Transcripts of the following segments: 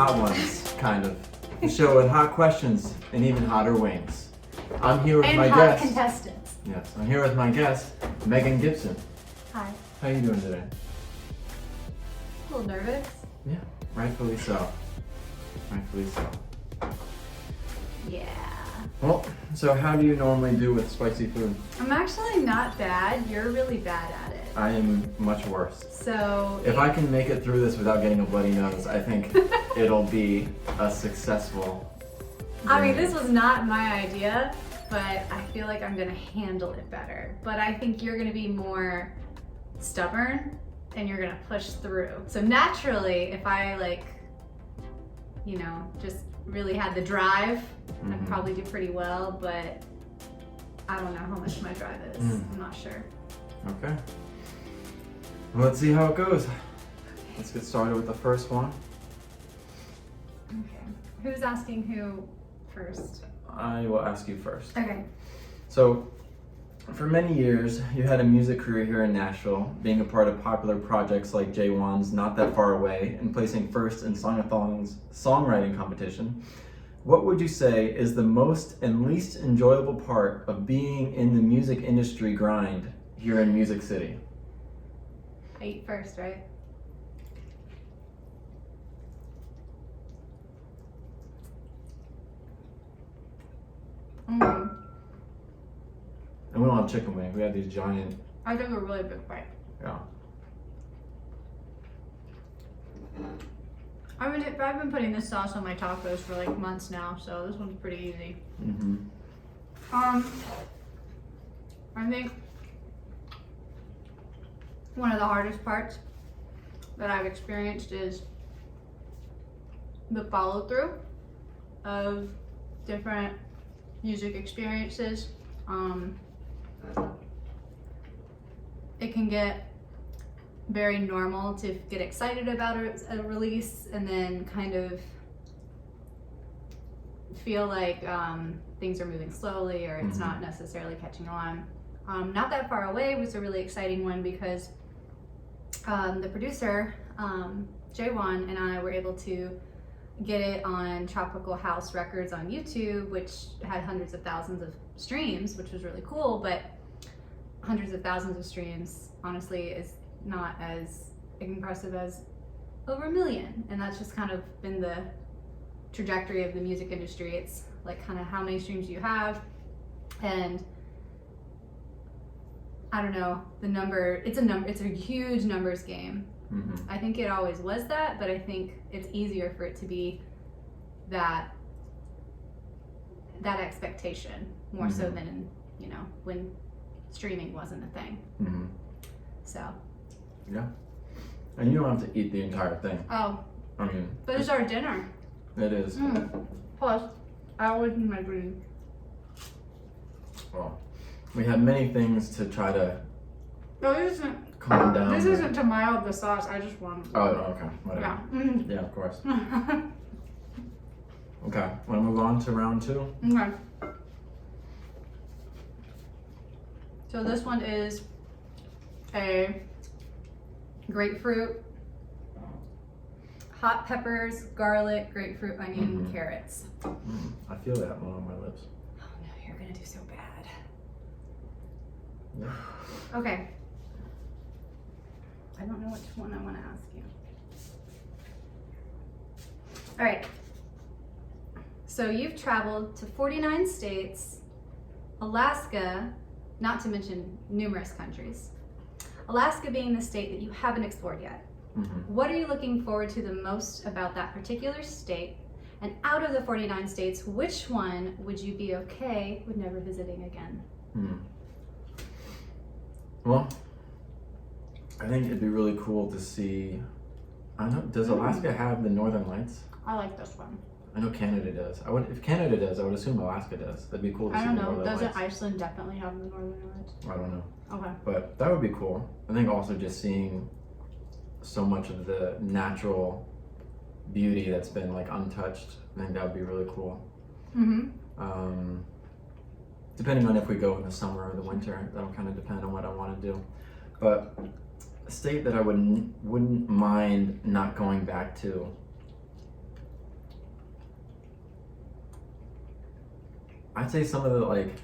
hot ones, kind of. A show with hot questions and even hotter wings. I'm here with my hot guest. contestants. Yes, I'm here with my guest, Megan Gibson. Hi. How you doing today? A little nervous. Yeah, rightfully so. Rightfully so. Yeah. Well, so how do you normally do with spicy food? I'm actually not bad. You're really bad at it. I am much worse. So If I can make it through this without getting a bloody nose, I think it'll be a successful I mean, journey. this was not my idea, but I feel like I'm gonna handle it better. But I think you're gonna be more stubborn and you're gonna push through. So naturally, if I just really had the drive, I'd probably do pretty well, but I don't know how much my drive is. I'm not sure. Okay. Well, let's see how it goes. Let's get started with the first one. Okay. Who's asking who first? I will ask you first. Okay. So, for many years, you had a music career here in Nashville, being a part of popular projects like J1's Not That Far Away and placing first in Song-a-thon's songwriting competition. What would you say is the most and least enjoyable part of being in the music industry grind here in Music City? I eat first, right? Mm. And we don't have chicken wings, we have these giant, I took a really big bite. yeah. I've been putting this sauce on my tacos for like months now, so this one's pretty easy. I think one of the hardest parts that I've experienced is the follow through of different music experiences. It can get very normal to get excited about a release and then kind of feel like things are moving slowly or it's not necessarily catching on. Not That Far Away was a really exciting one because the producer, J1, and I were able to get it on Tropical House Records on YouTube, which had hundreds of thousands of streams, which was really cool, but hundreds of thousands of streams honestly is not as impressive as over 1 million, and that's just kind of been the trajectory of the music industry. It's like kind of how many streams you have, and I don't know, the number, it's a huge numbers game. I think it always was that, but I think it's easier for it to be that expectation more so than when streaming wasn't a thing. So Yeah. And you don't have to eat the entire thing. oh, I mean, but it's our dinner. it is. Plus I always need my green. Well, we have many things to try to No, this isn't calm down. this isn't to mild the sauce. I just want Oh, okay. Whatever. yeah. Yeah, of course. Okay. Want to move on to round 2? Okay. So this one is a grapefruit, hot peppers, garlic, grapefruit, onion, carrots. I feel that one on my lips. Oh no, you're gonna do so bad. Yeah. Okay. I don't know which one I want to ask you. All right. So you've traveled to 49 states, Alaska, not to mention numerous countries. Alaska being the state that you haven't explored yet. What are you looking forward to the most about that particular state? And out of the 49 states, which one would you be okay with never visiting again? Well, I think it'd be really cool to see. I don't know. Does Alaska have the Northern Lights? I like this one. I know Canada does. If Canada does, I would assume Alaska does. That'd be cool to see I don't the know. Northern Doesn't Lights. Iceland definitely have the Northern Lights? I don't know. Okay. But that would be cool. I think also just seeing so much of the natural beauty that's been like untouched. I think that would be really cool. Depending on if we go in the summer or the winter, that'll kind of depend on what I want to do. But a state that I wouldn't mind not going back to I'd say some of the like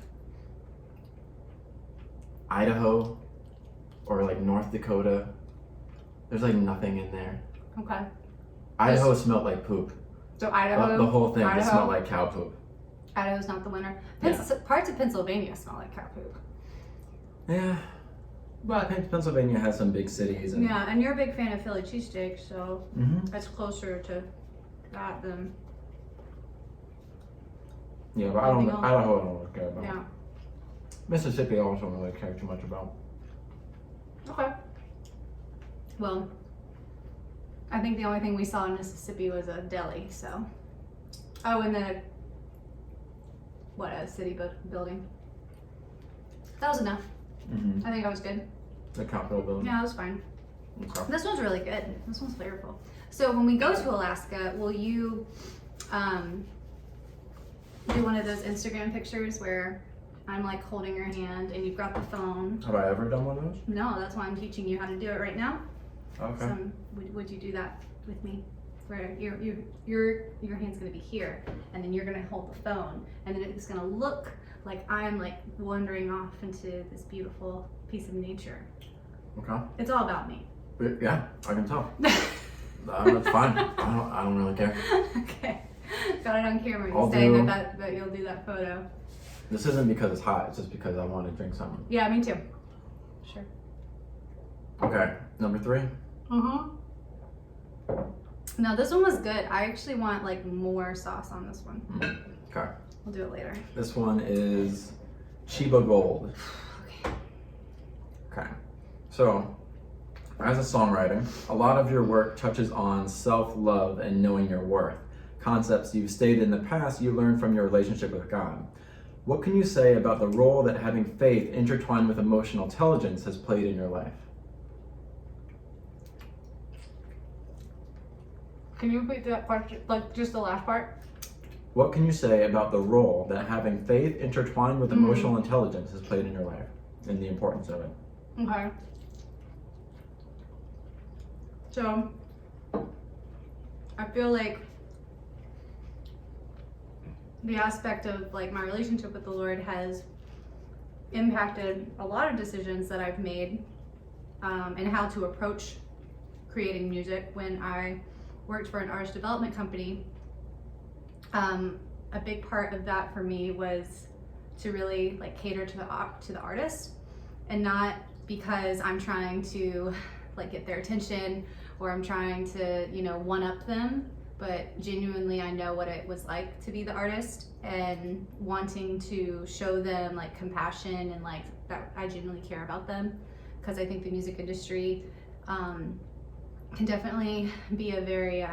Idaho or like North Dakota. There's like nothing in there. Okay. Idaho smelled like poop. So Idaho. The whole thing Idaho. just smelled like cow poop. Idaho's not the winner. Yeah. Parts of Pennsylvania smell like cow poop. Yeah. Well, Pennsylvania has some big cities. And Yeah, and you're a big fan of Philly cheesesteak, so Mhm. that's closer to that than. Yeah, but Anything else? Idaho I don't really care about. Yeah. Mississippi I also don't really care too much about. Okay. Well, I think the only thing we saw in Mississippi was a deli, so. Oh, and then a city building. That was enough. Mm-hmm. I think I was good. The Capitol building. Yeah, that was fine. Okay. This one's really good. This one's flavorful. So when we go to Alaska, will you do one of those Instagram pictures where I'm like holding your hand and you've got the phone? Have I ever done one of those? No, that's why I'm teaching you how to do it right now. Okay. So would you do that with me? Where your hand's gonna be here, and then you're gonna hold the phone, and then it's gonna look like I'm like wandering off into this beautiful piece of nature. Okay. It's all about me. Yeah, I can tell. That's fine. I don't really care. Okay. Got it on camera. You I'll saying do- that you'll do that photo. This isn't because it's hot. It's just because I want to drink something. Yeah, me too. Sure. Okay. Number 3. No, this one was good. I actually want like more sauce on this one. Okay. We'll do it later. This one is CHEEBA Gold. Okay. Okay. So, as a songwriter, a lot of your work touches on self-love and knowing your worth. Concepts you've stated in the past you learned from your relationship with God. What can you say about the role that having faith intertwined with emotional intelligence has played in your life? Can you repeat that question, like just the last part? What can you say about the role that having faith intertwined with emotional intelligence has played in your life and the importance of it? Okay. So, I feel like the aspect of like my relationship with the Lord has impacted a lot of decisions that I've made and how to approach creating music. When I worked for an artist development company, a big part of that for me was to really like cater to the artist, and not because I'm trying to like get their attention or I'm trying to, you know, one up them, but genuinely I know what it was like to be the artist and wanting to show them like compassion and like that I genuinely care about them, because I think the music industry can definitely be a very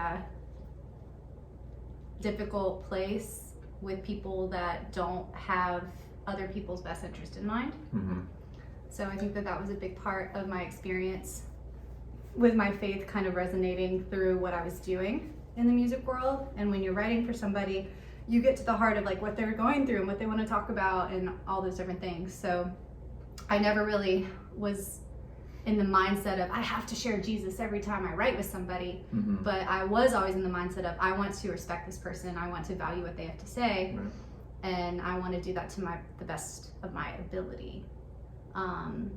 difficult place with people that don't have other people's best interest in mind. Mm-hmm. So I think that was a big part of my experience with my faith kind of resonating through what I was doing in the music world. And when you're writing for somebody, you get to the heart of like what they're going through and what they want to talk about and all those different things. So I never really was in the mindset of I have to share Jesus every time I write with somebody, but I was always in the mindset of I want to respect this person, I want to value what they have to say, and I want to do that to the best of my ability. And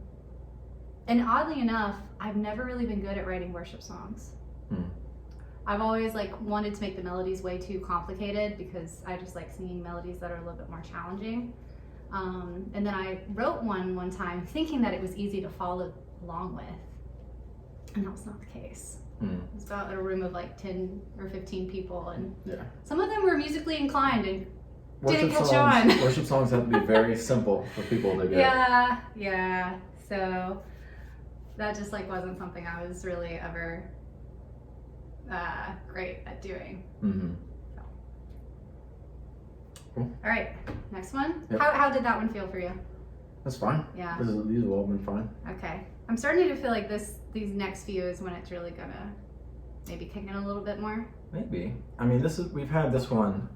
oddly enough, I've never really been good at writing worship songs. I've always like wanted to make the melodies way too complicated because I just like singing melodies that are a little bit more challenging. And then I wrote one time thinking that it was easy to follow along with, and that was not the case. It was about a room of like 10 or 15 people, and some of them were musically inclined and didn't catch on. Worship songs have to be very simple for people to get. Yeah. So that just like wasn't something I was really ever great at doing. So. Cool. All right, next one. Yep. How did that one feel for you? That's fine. Yeah. These have all been fine. Okay. I'm starting to feel like these next few is when it's really gonna maybe kick in a little bit more. Maybe. I mean, we've had this one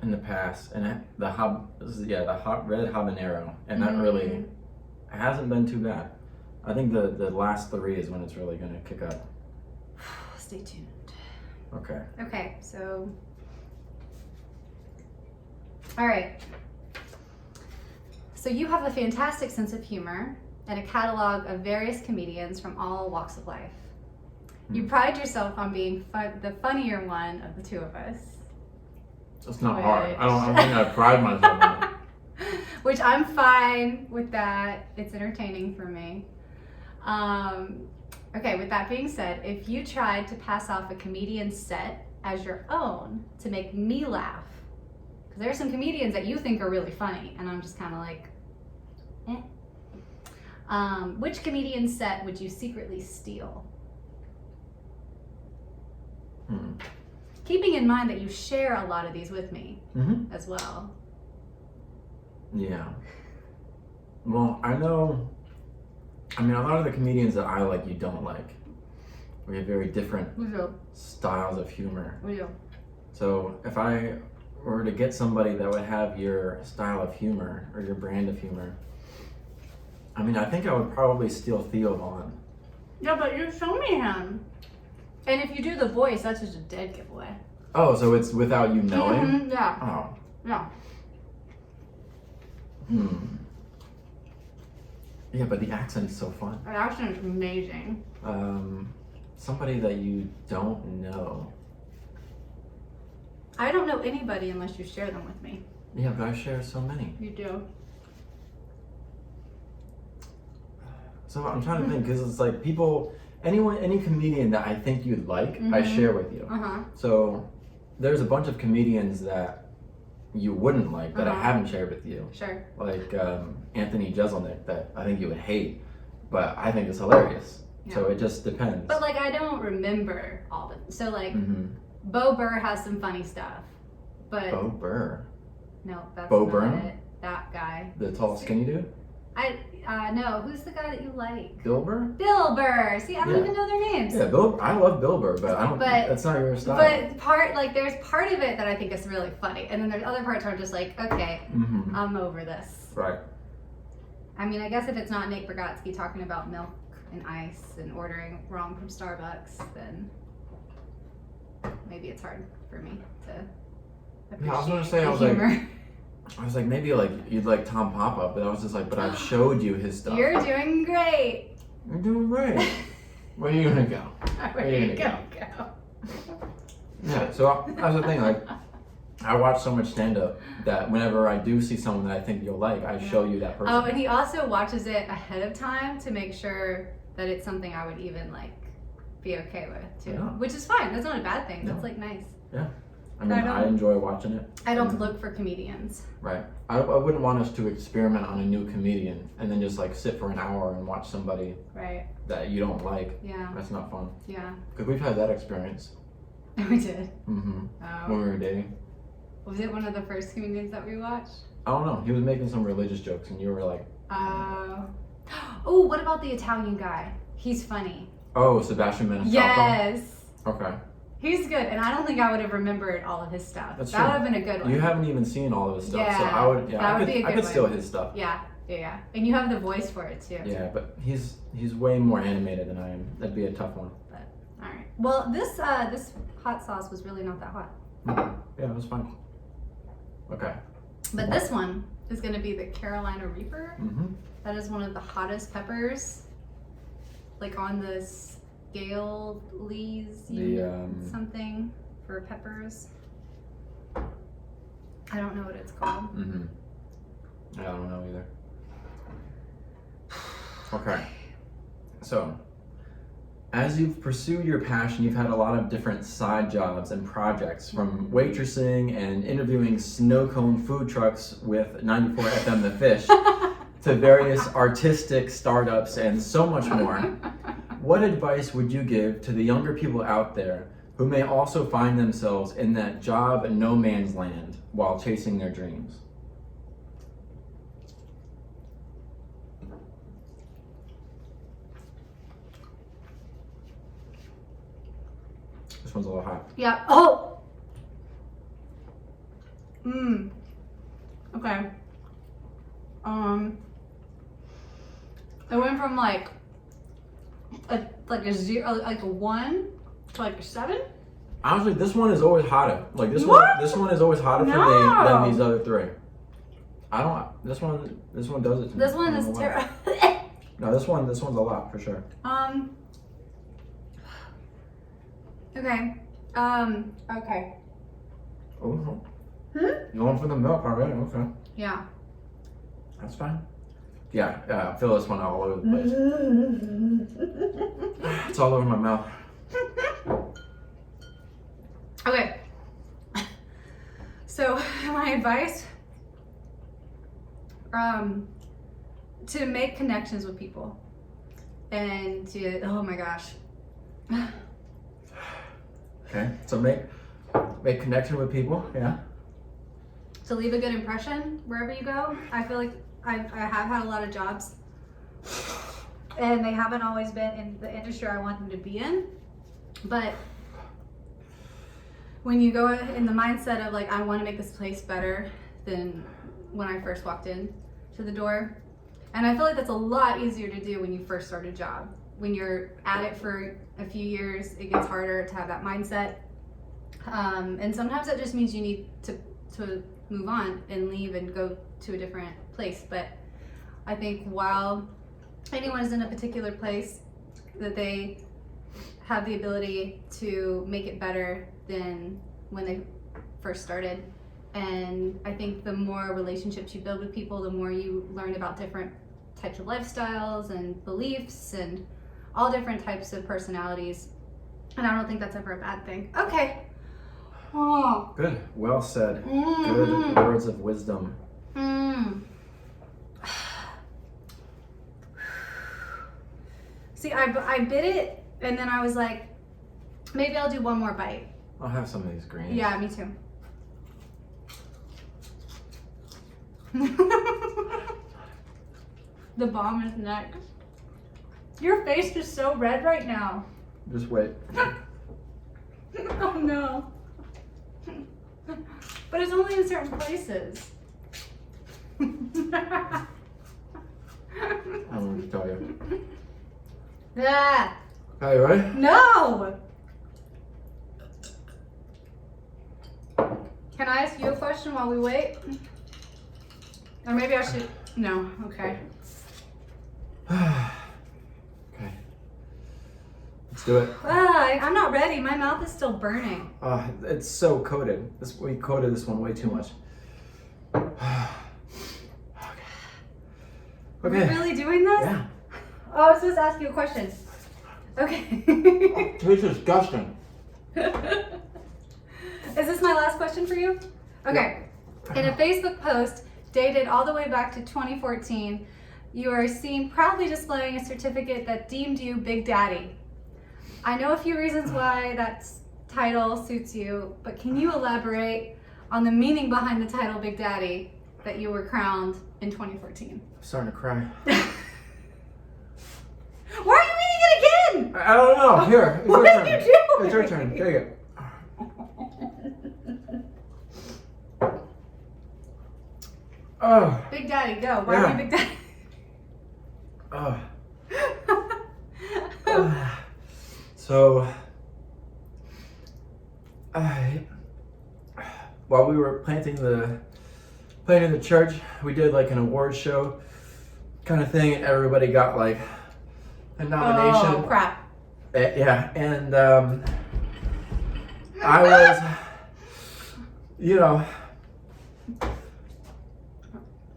in the past, and the hot red habanero, and that really hasn't been too bad. I think the last 3 is when it's really gonna kick up. Stay tuned. Okay. Okay, so all right, So you have a fantastic sense of humor and a catalog of various comedians from all walks of life. You pride yourself on being the funnier one of the two of us. It's not hard. I don't think I pride myself on it. Which I'm fine with that. It's entertaining for me. Okay, with that being said, if you tried to pass off a comedian's set as your own to make me laugh, because there are some comedians that you think are really funny, and I'm just kind of like, eh. Which comedian's set would you secretly steal? Keeping in mind that you share a lot of these with me as well. Yeah. Well, I know, a lot of the comedians that I like, you don't like. We have very different styles of humor. So if I were to get somebody that would have your style of humor or your brand of humor, I think I would probably steal Theo Vaughn. Yeah, but you show me him. And if you do the voice, that's just a dead giveaway. Oh, so it's without you knowing? Yeah. Oh. Yeah. Yeah, but the accent is so fun. The accent is amazing. Somebody that you don't know. I don't know anybody unless you share them with me. Yeah, but I share so many. You do. So I'm trying to think, because it's like any comedian that I think you'd like, I share with you. So there's a bunch of comedians that you wouldn't like that I haven't shared with you. Sure. Like Anthony Jeselnik, that I think you would hate, but I think it's hilarious. Yeah. So it just depends. But like, I don't remember all the, so like, Bo Burr has some funny stuff, but. Bo Burr? No, that's Bo not Burnham? it. That guy. The tall skinny dude? No, who's the guy that you like? Bill Burr? Bill Burr. See, I don't even know their names. Yeah, I love Bill Burr, but that's not your style. But there's part of it that I think is really funny, and then there's other parts where I'm just like, okay, I'm over this. Right. I guess if it's not Nick Bargatze talking about milk and ice and ordering wrong from Starbucks, then maybe it's hard for me to appreciate I was gonna say, I was like, maybe like you'd like Tom Papa, but I was just like, but I've showed you his stuff. You're doing great. You're doing great. Where are you gonna go? Where are you gonna go? Yeah, so that's the thing, like, I watch so much stand-up that whenever I do see someone that I think you'll like, I show you that person. Oh, and he also watches it ahead of time to make sure that it's something I would even like be okay with too. Yeah. Which is fine. That's not a bad thing. That's like nice. Yeah. I enjoy watching it. I don't look for comedians. Right. I wouldn't want us to experiment on a new comedian and then just like sit for an hour and watch somebody that you don't like. Yeah. That's not fun. Yeah. Because we've had that experience. We did? When we were dating. Was it one of the first comedians that we watched? I don't know. He was making some religious jokes and you were like... Oh, what about the Italian guy? He's funny. Oh, Sebastian Maniscalco? Yes. Okay. He's good, and I don't think I would have remembered all of his stuff. That's that would have been a good one. You haven't even seen all of his stuff, yeah, so I would. Yeah, I could steal his stuff. Yeah, and you have the voice for it too. Yeah, but he's way more animated than I am. That'd be a tough one. But all right. Well, this hot sauce was really not that hot. Yeah, it was fine. Okay. But this one is going to be the Carolina Reaper. That is one of the hottest peppers, like on the scale leaves something for peppers. I don't know what it's called. I don't know either. Okay. So, as you've pursued your passion, you've had a lot of different side jobs and projects, from waitressing and interviewing snow cone food trucks with 94 FM The Fish to various artistic startups and so much more. What advice would you give to the younger people out there who may also find themselves in that job no man's land while chasing their dreams? This one's a little hot. Yeah. Oh! Okay. It went from like a 0, like a 1 to like a 7. Honestly, this one is always hotter. Like this one is always hotter for me than these other three. I don't. This one does it to me. This one is terrible. No, this one's a lot for sure. Okay. Okay. Oh. You going for the milk already? Okay. Yeah. That's fine. Yeah, I feel this one all over the place. It's all over my mouth. Okay. So my advice, to make connections with people and to, oh my gosh. Okay, so make connection with people, yeah. To leave a good impression wherever you go. I feel like I have had a lot of jobs and they haven't always been in the industry I want them to be in. But when you go in the mindset of like, I want to make this place better than when I first walked in to the door. And I feel like that's a lot easier to do when you first start a job. When you're at it for a few years, it gets harder to have that mindset. And sometimes that just means you need to move on and leave and go to a different place. But I think while anyone is in a particular place, that they have the ability to make it better than when they first started. And I think the more relationships you build with people, the more you learn about different types of lifestyles and beliefs and all different types of personalities. And I don't think that's ever a bad thing. Okay. Oh. Good. Well said. Good words of wisdom. See, I bit it, and then I was like, maybe I'll do one more bite. I'll have some of these greens. Yeah, me too. The bomb is next. Your face is so red right now. Just wait. Oh no. But it's only in certain places. I don't know what to tell you. Yeah. Are you ready? No. Can I ask you a question while we wait? Or maybe I should. No. Okay. Okay. Let's do it. I'm not ready. My mouth is still burning. It's so coated. We coated this one way too much. Are we really doing this? Yeah. Oh, I was supposed to ask you a question. Okay. It's disgusting. Is this my last question for you? Okay. In a Facebook post dated all the way back to 2014, you are seen proudly displaying a certificate that deemed you Big Daddy. I know a few reasons why that title suits you, but can you elaborate on the meaning behind the title Big Daddy that you were crowned in 2014? I'm starting to cry. Why are you eating it again? I don't know. Here. It's What your are turn. you doing? It's your turn. Take it. Oh. Big Daddy, go. Why are you Big Daddy? So, while we were planting the church, we did like an award show kind of thing. Everybody got like a nomination. Oh crap! Yeah, and I was,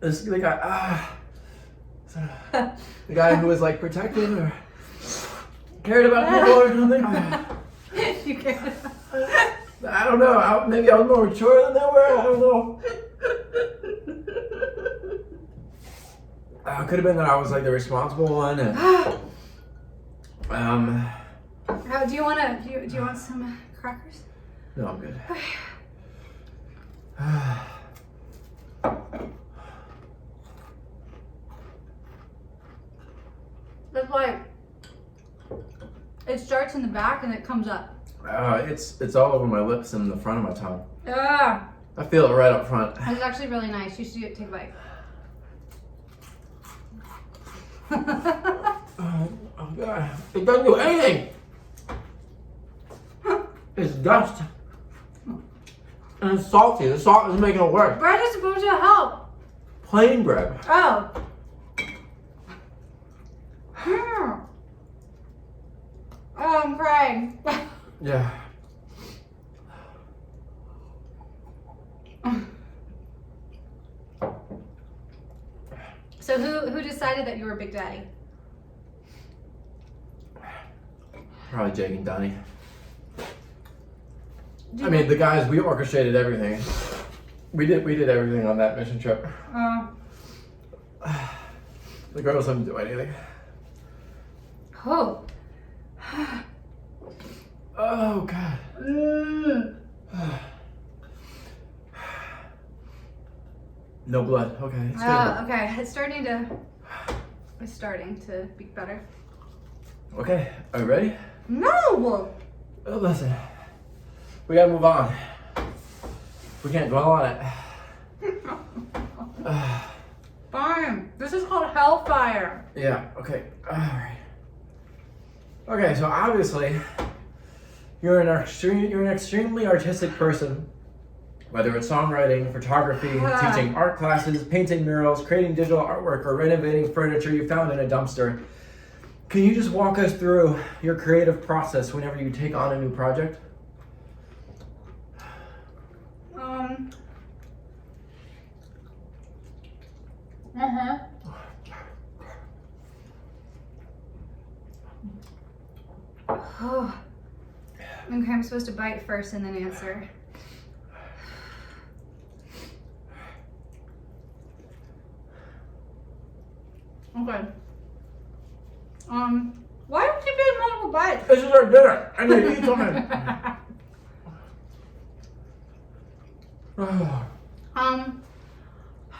the guy who was like protecting or cared about people or something. You cared. I don't know. Maybe I was more mature than they were. I don't know. Could have been that I was like the responsible one. And, Do you want some crackers? No, I'm good. That's like it starts in the back and it comes up. It's all over my lips and the front of my tongue. Yeah. I feel it right up front. It's actually really nice. You should take a bite. Oh God! It doesn't do anything. It's dust. And it's salty. The salt is making it worse. Bread is supposed to help. Plain bread. Oh. Oh, I'm crying. Yeah. So who decided that you were Big Daddy? Probably Jake and Donnie. I mean, the guys, we orchestrated everything. We did everything on that mission trip. The girls didn't do anything. Oh. Oh God. No blood. Okay. It's good. Okay. It's starting to be better. Okay. Are you ready? No. Oh, listen. We gotta move on. We can't dwell on it. Fine. This is called HELLFIRE. Yeah. Okay. All right. Okay. So obviously, you're an extremely artistic person. Whether it's songwriting, photography, teaching art classes, painting murals, creating digital artwork, or renovating furniture you found in a dumpster, can you just walk us through your creative process whenever you take on a new project? Oh. Okay, I'm supposed to bite first and then answer. Okay. Why don't you do multiple bites? This is our dinner. I need to eat something.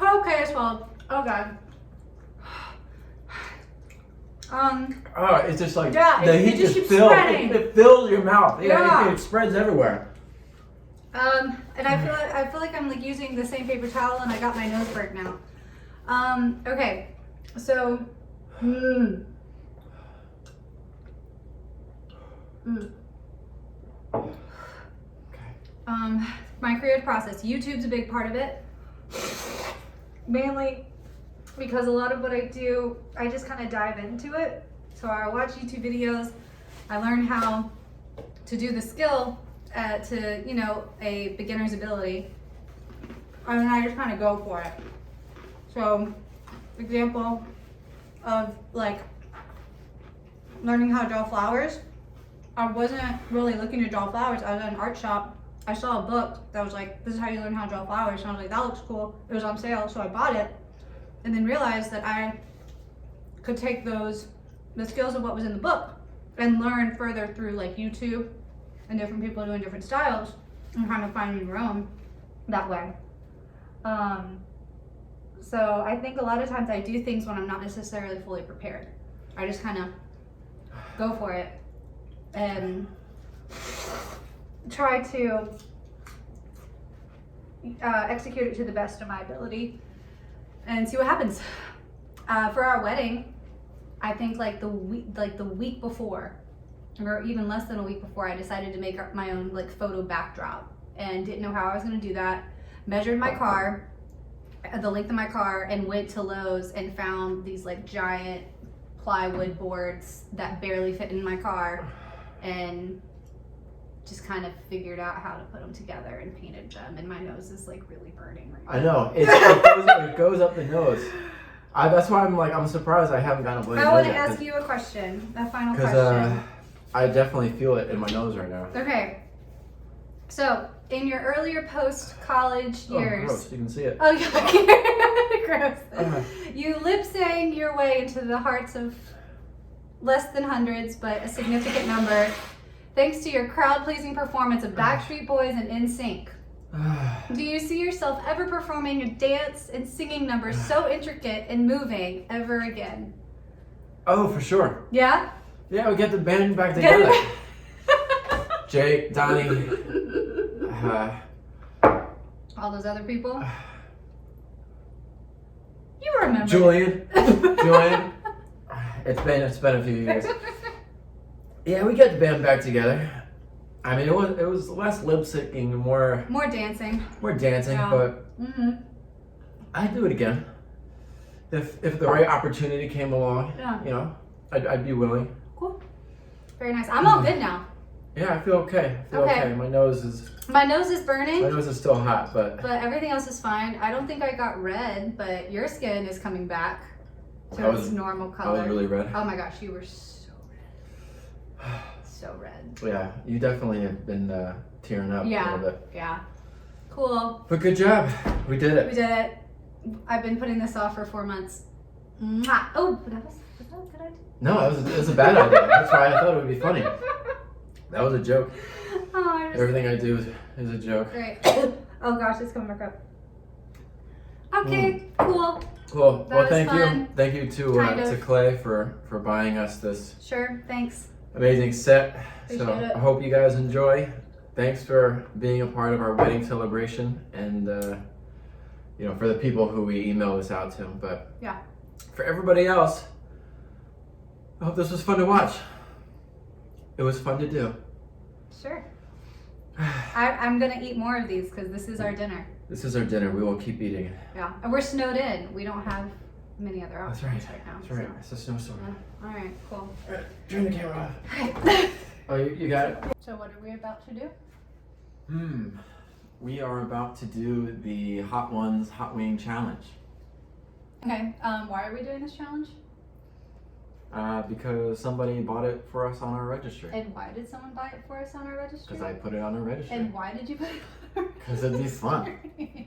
Okay, well, oh God. It's just like yeah, the it heat just just keeps spreading. it fills your mouth. Yeah. It spreads everywhere. And I feel like I'm like using the same paper towel, and I got my nose burnt now. Okay, so. My creative process. YouTube's a big part of it. Mainly because a lot of what I do, I just kind of dive into it. So I watch YouTube videos. I learn how to do the skill to, you know, a beginner's ability. And then I just kind of go for it. So, example of like learning how to draw flowers. I wasn't really looking to draw flowers. I was at an art shop. I saw a book that was like, this is how you learn how to draw flowers. And I was like, that looks cool. It was on sale, so I bought it. And then realized that I could take the skills of what was in the book and learn further through like YouTube and different people doing different styles and kind of finding your own that way. So I think a lot of times I do things when I'm not necessarily fully prepared. I just kind of go for it and try to execute it to the best of my ability and see what happens. For our wedding, I think like the week before, or even less than a week before, I decided to make my own like photo backdrop and didn't know how I was going to do that. Measured my car, the length of my car, and went to Lowe's and found these like giant plywood boards that barely fit in my car, and just kind of figured out how to put them together and painted them. And my nose is like really burning right now. I know it goes up the nose. That's why I'm surprised I haven't gotten a bloody nose. I want to yet, ask you a question, a final because question. I definitely feel it in my nose right now. Okay, so in your earlier post-college years, gross. You can see it. oh yeah, gross. Uh, You lip-sang your way into the hearts of less than hundreds, but a significant number, thanks to your crowd-pleasing performance of Backstreet Boys and NSYNC. Do you see yourself ever performing a dance and singing number so intricate and moving ever again? Oh, for sure. Yeah? Yeah, we get the band back together. Jake, Donnie, all those other people? You remember. Julian. It's been a few years. Yeah, we got the band back together. I mean, it was less lip syncing, more dancing. dancing, Yeah. but I'd do it again. if the right opportunity came along, Yeah. you know, I'd be willing. Cool. Very nice. I'm all good now. Yeah, I feel okay. I feel Okay. okay. My nose is burning. my nose is still hot, but Everything else is fine. I don't think I got red, but your skin is coming back to I its was- normal I color. was really red. Oh my gosh, you were so red. So red. Yeah, you definitely have been tearing up a Yeah. little bit. Yeah. Cool. But good job. We did We it. did it. I've been putting this off for 4 months. Mwah. Oh, was that a good idea? No, it was a bad idea. That's why I thought it would be funny. That was a joke. Oh, I just... Everything I do is a joke. Great. Oh gosh, it's coming back up. Okay, cool. Cool. That Well, was thank fun. you. Thank you to Kind to of. Clay for buying us this Sure, thanks. amazing set. So Appreciate it. I hope you guys enjoy. Thanks for being a part of our wedding celebration, and you know, for the people who we email this out to. But Yeah. for everybody else, I hope this was fun to watch. It was fun to do. Sure. I'm gonna eat more of these because this is our dinner. This is our dinner. We will keep eating it. Yeah, and we're snowed in. We don't have many other That's options right. now. That's right. It's a snowstorm. So. All right, cool. All right, turn the camera off. Oh, you got it. So what are we about to do? We are about to do the Hot Ones Hot Wing Challenge. Okay. Why are we doing this challenge? Because somebody bought it for us on our registry. And why did someone buy it for us on our registry? Because I put it on our registry. And why did you put it on our Because it'd be fun. registry?